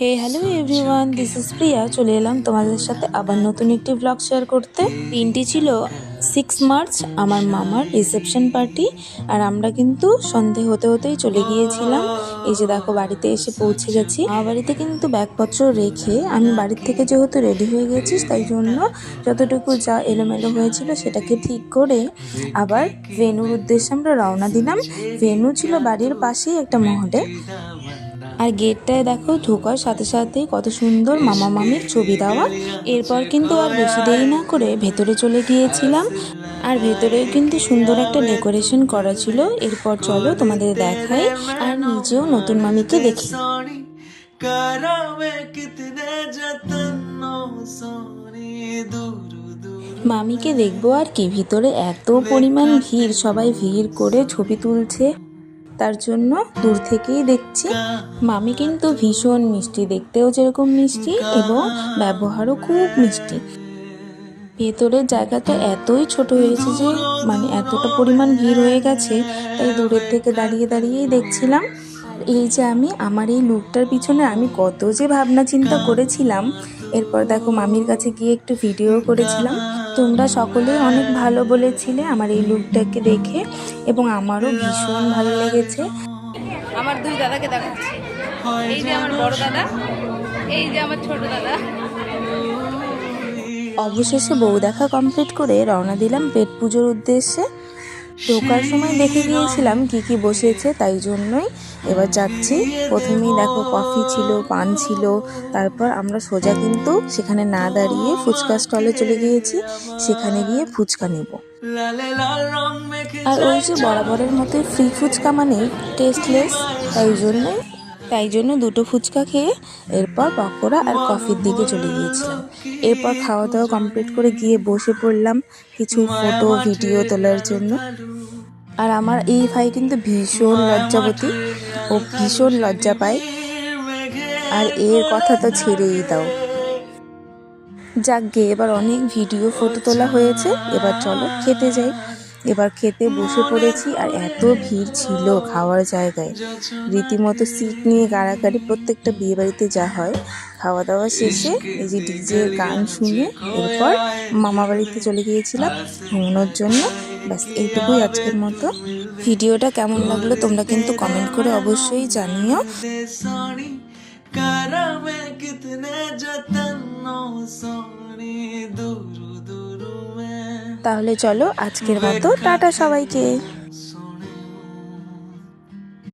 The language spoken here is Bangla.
Hey hello everyone, this is Priya. চলে এলাম তোমাদের সাথে আবার নতুন একটি ব্লগ শেয়ার করতে। দিনটি ছিল 6 মার্চ, আমার মামার রিসেপশন পার্টি। আর আমরা কিন্তু সন্ধে হতে হতেই চলে গিয়েছিলাম। এই যে দেখো, বাড়িতে এসে পৌঁছে গেছি। আমার বাড়িতে কিন্তু ব্যাগপত্র রেখে আমি বাড়ির থেকে যেহেতু রেডি হয়ে গেছি, তাই জন্য যতটুকু যা এলোমেলো হয়েছিল সেটাকে ঠিক করে আবার ভেন্যুর উদ্দেশ্যে আমরা রওনা দিলাম। ভেন্যু ছিল বাড়ির পাশেই একটা মহলে। আর গেটটায় দেখো, ঢোকার সাথে সাথেই কত সুন্দর মামা মামির ছবি দেওয়া। এরপর কিন্তু আর বেশি দেরি না করে ভেতরে চলে গিয়েছিলাম। আর ভেতরে কিন্তু সুন্দর একটা ডেকোরেশন করা ছিল। এরপর চলো তোমাদের দেখাই, আর নিজেও নতুন মামিকে দেখি। মামিকে দেখবো আর কি, ভিতরে এত পরিমাণ ভিড়, সবাই ভিড় করে ছবি তুলছে, তার জন্য দূর থেকেই দেখছি। মামি কিন্তু ভীষণ মিষ্টি, দেখতেও যেরকম মিষ্টি এবং ব্যবহারও খুব মিষ্টি। ভেতরের জায়গাটা এতই ছোট হয়েছে যে এতটা পরিমাণ ভিড় হয়ে গেছে, তাই দূরের থেকে দাঁড়িয়ে দাঁড়িয়েই দেখছিলাম। আর এই যে আমার এই লুকটার পিছনে আমি কত যে ভাবনা চিন্তা করেছিলাম। এরপর দেখো, মামির কাছে গিয়ে একটু ভিডিও করেছিলাম। তোমরা সকলেই অনেক ভালো বলেছিলে আমার এই লুকটাকে দেখে, এবং আমারও ভীষণ ভালো লেগেছে। আমার দুই দাদাকে দেখাচ্ছি, এই যে আমার বড় দাদা, এই যে আমার ছোট দাদা। অবশেষে বউ দেখা কমপ্লিট করে রওনা দিলাম পেট পুজোর উদ্দেশ্যে। ঢোকার সময় দেখে গিয়েছিলাম কি কি বসেছে, তাই জন্যই এবার যাচ্ছি। প্রথমেই দেখো, কফি ছিল, পান ছিল। তারপর আমরা সোজা কিন্তু সেখানে না দাঁড়িয়ে ফুচকা স্টলে চলে গিয়েছি, সেখানে গিয়ে ফুচকা নেব। আর ওই যে বরাবরের মতোই ফ্রি ফুচকা মানে টেস্টলেস, তাই জন্য দুটো ফুচকা খেয়ে এরপর পকোড়া আর কফির দিকে চলে গিয়েছিলাম। এরপর খাওয়া দাওয়া কমপ্লিট করে গিয়ে বসে পড়লাম কিছু ফটো ভিডিও তোলার জন্য। আর আমার এই ভাই কিন্তু ভীষণ লজ্জাবতী, ও ভীষণ লজ্জা পায়। আর এর কথা তো ছেড়েই দাও। যাক গে, এবার অনেক ভিডিও ফটো তোলা হয়েছে, এবার চলো খেতে যাই। এবার খেতে বসে পড়েছি, আর এত ভিড় ছিল খাওয়ার জায়গায়, রীতিমতো সিট নিয়ে গাড়াগাড়ি। প্রত্যেকটা বিয়ে বাড়িতে যা হয়। খাওয়া দাওয়া শেষে এই যে ডিজে গান শুনে এরপর মামা বাড়িতে চলে গিয়েছিলাম ঘুমানোর জন্য। ব্যাস, এইটুকুই আজকের মতো। ভিডিওটা কেমন লাগলো তোমরা কিন্তু কমেন্ট করে অবশ্যই জানিও। তাহলে চলো আজকের মতো টাটা সবাইকে।